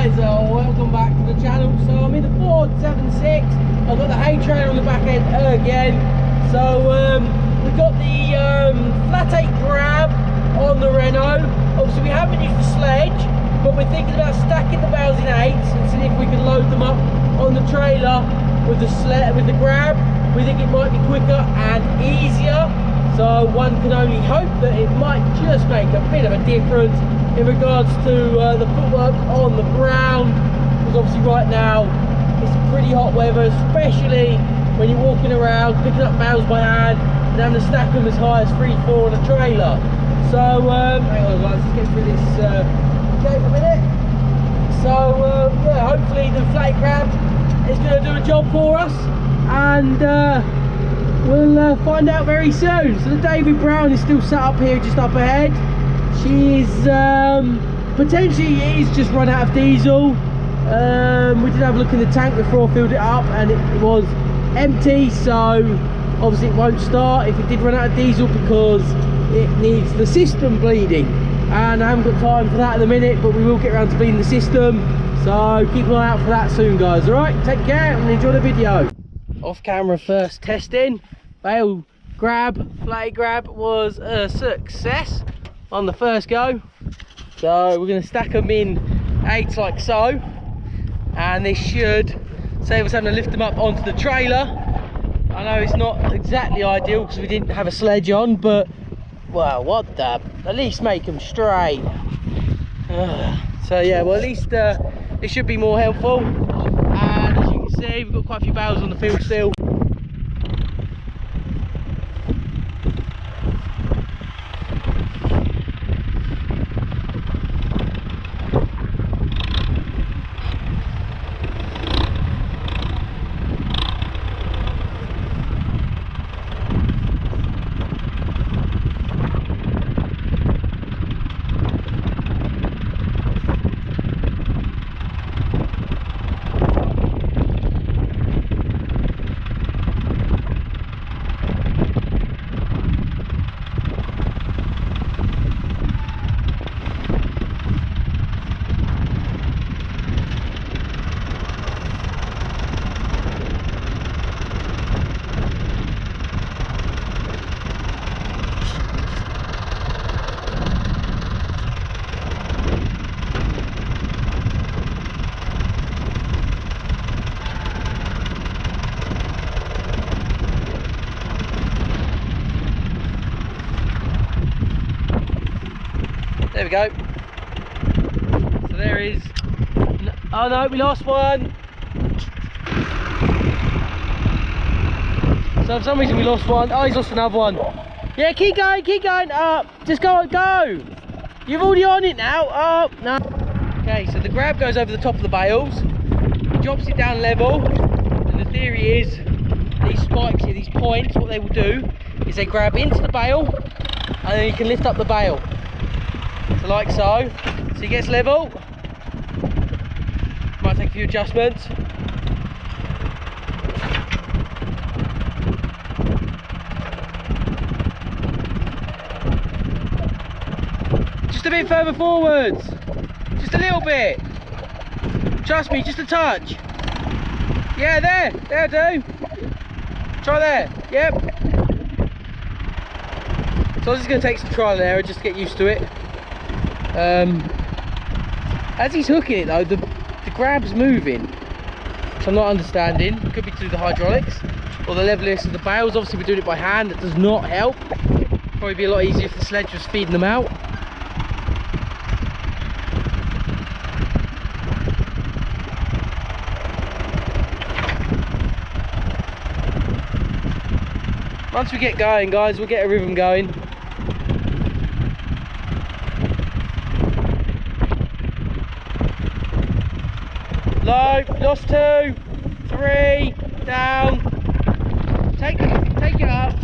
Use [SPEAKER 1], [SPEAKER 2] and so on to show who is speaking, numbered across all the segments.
[SPEAKER 1] guys, welcome back to the channel. So I'm in the Ford 76. I've got the hay trailer on the back end again. So we've got the flat 8 grab on the Renault. Obviously we haven't used the sledge, but we're thinking about stacking the bales in 8s and seeing if we can load them up on the trailer with the grab. We think it might be quicker and easier. So one can only hope that it might just make a bit of a difference in regards to the footwork on the ground, because obviously right now it's pretty hot weather, especially when you're walking around picking up bales by hand and having to stack them as high as 3-4 on a trailer. So hang on guys, let's get through this gate a minute. So yeah, hopefully the flat grab is going to do a job for us, and we'll find out very soon. So the David Brown is still sat up here just up ahead. She's potentially is just run out of diesel. We did have a look in the tank before I filled it up and it was empty, so obviously it won't start if it did run out of diesel, because it needs the system bleeding, and I haven't got time for that at the minute, but we will get around to bleeding the system, so keep an eye out for that soon guys. Alright, take care and enjoy the video. Off camera first testing. Bale grab, flat grab was a success on the first go. So we're going to stack them in 8s like so, and this should save us having to lift them up onto the trailer. I know it's not exactly ideal because we didn't have a sledge on, but well, what the, at least make them straight. So yeah, well at least it should be more helpful. And as you can see, we've got quite a few bales on the field still. There we go. So there is. Oh no, we lost one. So for some reason we lost one. Oh, he's lost another one. Yeah, keep going, keep going. Just go, go. You're already on it now. Oh no. Okay, so the grab goes over the top of the bales, drops it down level, and the theory is these spikes here, these points, what they will do is they grab into the bale, and then you can lift up the bale. So like so. So he gets level. Might take a few adjustments. Just a bit further forwards. Just a little bit. Trust me, just a touch. Yeah, there. There, do. Try there. Yep. So this is going to take some trial and error just to get used to it. As he's hooking it though, the grab's moving, which I'm not understanding. It could be to do the hydraulics or the levelness of the bales. Obviously we're doing it by hand, that does not help. Probably be a lot easier if the sledge was feeding them out. Once we get going guys, we'll get a rhythm going. Low, lost 2, 3, down. Take it up.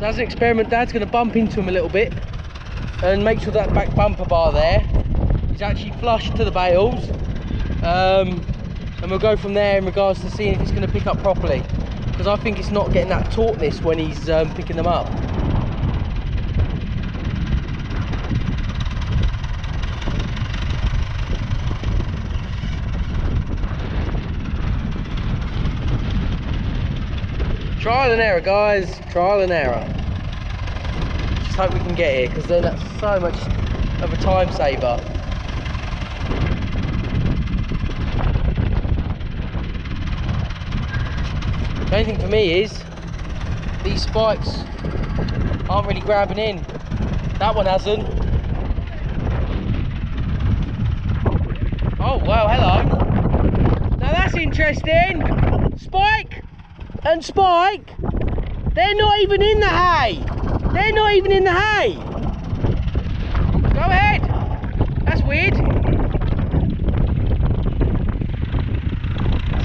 [SPEAKER 1] So as an experiment, Dad's going to bump into him a little bit and make sure that back bumper bar there is actually flush to the bales, and we'll go from there in regards to seeing if it's going to pick up properly, because I think it's not getting that tautness when he's picking them up. Trial and error, guys, trial and error. Just hope we can get here, because then that's so much of a time saver. The only thing for me is these spikes aren't really grabbing in. That one hasn't. Oh wow, hello. Now that's interesting. Spike and spike, they're not even in the hay. They're not even in the hay. Go ahead. That's weird.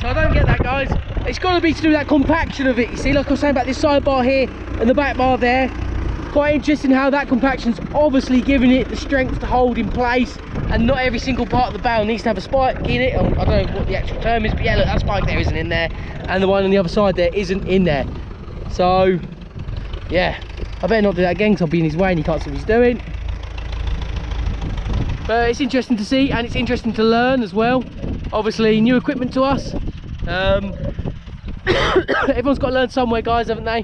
[SPEAKER 1] So I don't get that, guys. It's got to be to do with that compaction of it. You see, like I was saying about this side bar here and the back bar there. Quite interesting how that compaction's obviously giving it the strength to hold in place, and not every single part of the bale needs to have a spike in it. I don't know what the actual term is, but yeah, look, that spike there isn't in there, and the one on the other side there isn't in there. So yeah, I better not do that again, because I'll be in his way and he can't see what he's doing. But it's interesting to see, and it's interesting to learn as well. Obviously new equipment to us. Everyone's got to learn somewhere, guys, haven't they?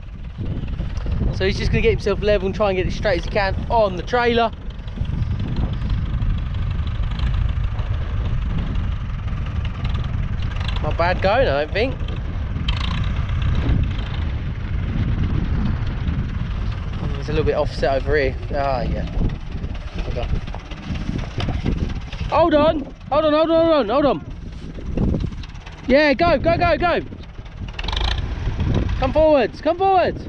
[SPEAKER 1] So he's just going to get himself level and try and get it straight as he can on the trailer. Not bad going, I don't think. It's a little bit offset over here. Ah, yeah. Hold on. Hold on, hold on, hold on, hold on. Yeah, go, go, go, go. Come forwards, come forwards.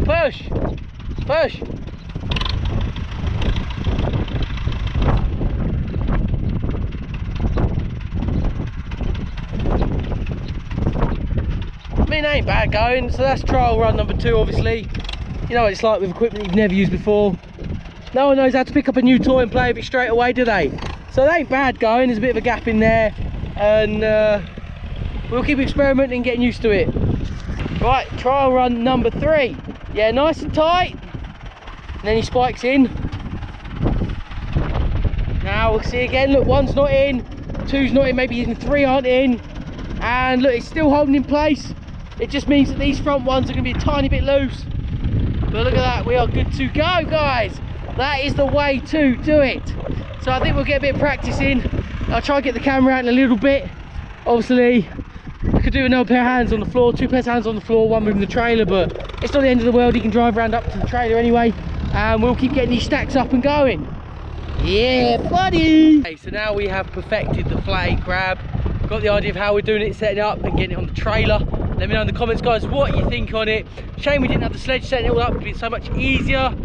[SPEAKER 1] Push, push. I mean, it ain't bad going. So that's trial run number 2, obviously. You know what it's like with equipment you've never used before. No one knows how to pick up a new toy and play with it straight away, do they? So it ain't bad going. There's a bit of a gap in there, and we'll keep experimenting and getting used to it. Right, trial run number 3. Yeah, nice and tight. And then he spikes in. Now we'll see again. Look, 1's not in, 2's not in, maybe even 3 aren't in. And look, it's still holding in place. It just means that these front ones are going to be a tiny bit loose. But look at that, we are good to go, guys. That is the way to do it. So I think we'll get a bit of practice in. I'll try and get the camera out in a little bit. Obviously, I could do another pair of hands on the floor, 2 pairs of hands on the floor, 1 moving the trailer, but it's not the end of the world. He can drive around up to the trailer anyway, and we'll keep getting these stacks up and going. Yeah, buddy. Okay, so now we have perfected the flat 8 grab. Got the idea of how we're doing it, setting it up and getting it on the trailer. Let me know in the comments, guys, what you think on it. Shame we didn't have the sledge setting it all up. It would be so much easier.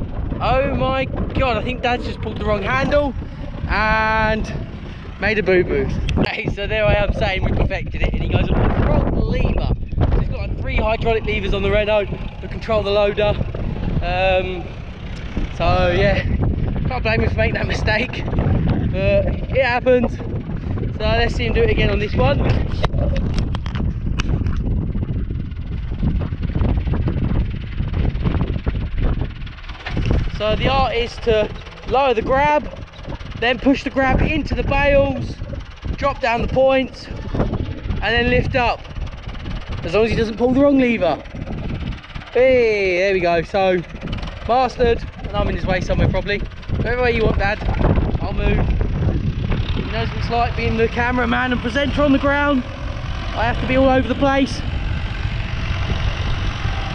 [SPEAKER 1] Oh my god, I think Dad's just pulled the wrong handle and made a boo-boo. Okay, so there I am saying we perfected it, and he goes, the wrong lever. So he's got like 3 hydraulic levers on the Renault to control the loader. So yeah, can't blame him for making that mistake, but it happened. So let's see him do it again on this one. So the art is to lower the grab, then push the grab into the bales, drop down the points, and then lift up. As long as he doesn't pull the wrong lever. Hey, there we go. So mastered, and I'm in his way somewhere probably. Wherever way you want, Dad, I'll move. He knows what it's like being the cameraman and presenter on the ground. I have to be all over the place.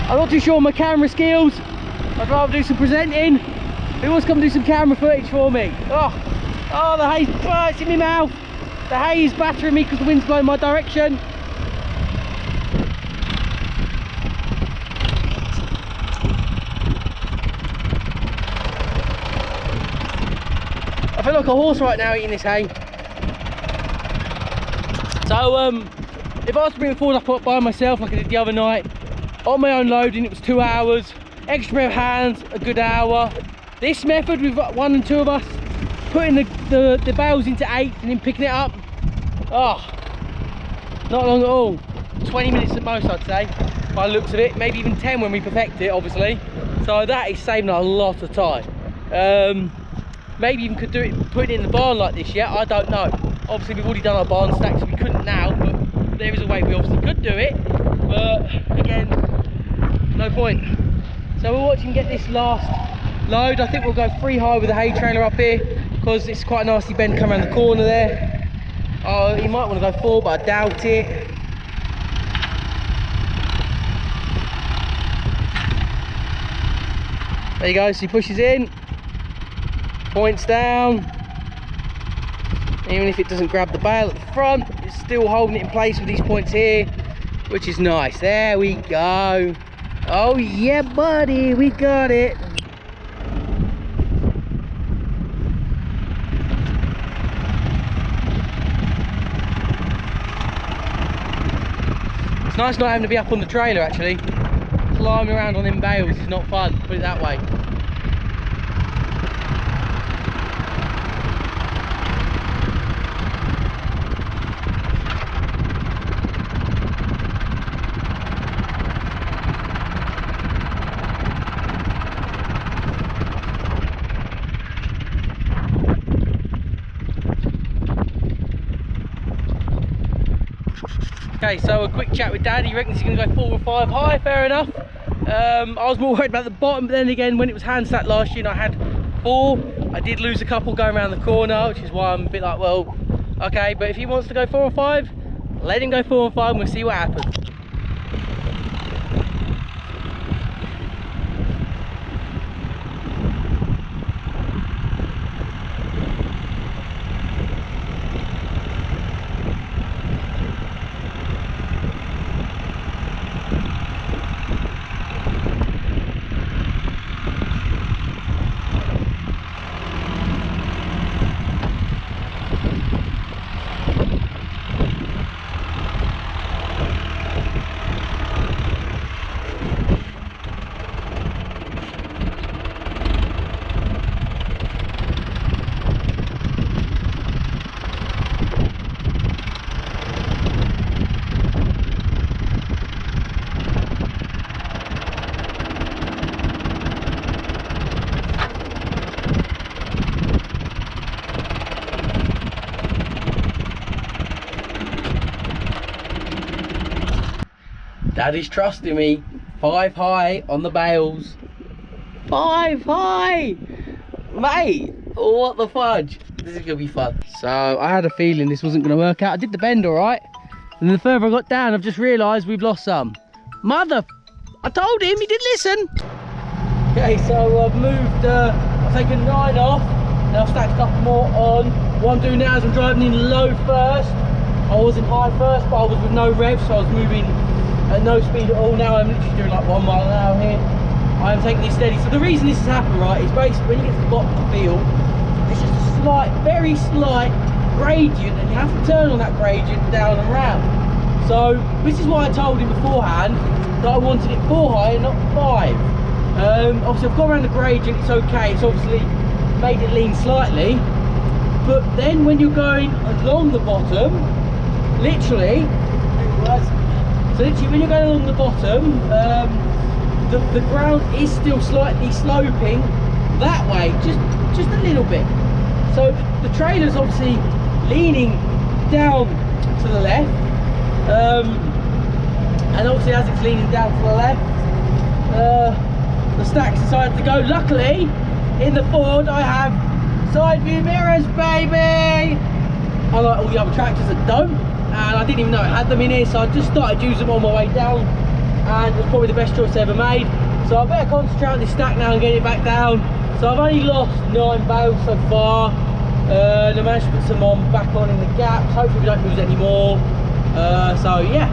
[SPEAKER 1] I'm not too sure on my camera skills. I'd rather do some presenting. Who wants to come do some camera footage for me? Oh, the hay, oh, it's in my mouth. The hay is battering me because the wind's blowing my direction. I I feel like a horse right now eating this hay. So if I was to bring the Ford up by myself like I did the other night, on my own loading, it was 2 hours, extra pair of hands, a good hour. This method with 1 and 2 of us, putting the bales into 8 and then picking it up, oh, not long at all. 20 minutes at most, I'd say, by the looks of it. Maybe even 10 when we perfect it, obviously. So that is saving a lot of time. Maybe even could do it, put it in the barn like this yet, I don't know. Obviously we've already done our barn stack, so we couldn't now, but there is a way we obviously could do it. But again, no point. So we'll watch him get this last load. I think we'll go 3 high with the hay trailer up here, because it's quite a nasty bend coming around the corner there. Oh, he might want to go 4, but I doubt it. There you go, so he pushes in, points down. Even if it doesn't grab the bale at the front, it's still holding it in place with these points here, which is nice. There we go. Oh yeah, buddy, we got it. It's nice not having to be up on the trailer actually. Climbing around on them bales is not fun, put it that way. Okay, so a quick chat with Dad. He reckons he's going to go 4 or 5 high, fair enough. I was more worried about the bottom, but then again, when it was hand stacked last year and I had 4, I did lose a couple going around the corner, which is why I'm a bit like, well, okay, but if he wants to go 4 or 5, let him go 4 or 5 and we'll see what happens. Daddy's trusting me. 5 high on the bales. 5 high! Mate, what the fudge? This is gonna be fun. So I had a feeling this wasn't gonna work out. I did the bend all right. And the further I got down, I've just realised we've lost some. Mother, I told him, he didn't listen. Okay, so I've moved, I've taken 9 off. And I've stacked a couple more on. What I'm doing now is I'm driving in low first. I was in high first, but I was with no rev, so I was moving at no speed at all. Now I'm literally doing like 1 mile an hour here. I am taking it steady. So the reason this has happened, right, is basically when you get to the bottom of the field, there's just a slight, very slight gradient, and you have to turn on that gradient down and round. So this is why I told him beforehand that I wanted it 4 high and not 5. Obviously I've gone around the gradient, it's okay, it's obviously made it lean slightly, but then when you're going along the bottom, literally, so literally when you're going along the bottom, the ground is still slightly sloping that way, just a little bit. So the trailer's obviously leaning down to the left, and obviously as it's leaning down to the left, the stack's decided to go. Luckily, in the Ford I have side view mirrors, baby! Unlike all the other tractors that don't, and I didn't even know it had them in here, so I just started using them on my way down, and it was probably the best choice I ever made. So I better concentrate on this stack now and get it back down. So I've only lost 9 bales so far, and I managed to put some back on in the gaps. Hopefully we don't lose any more. So yeah.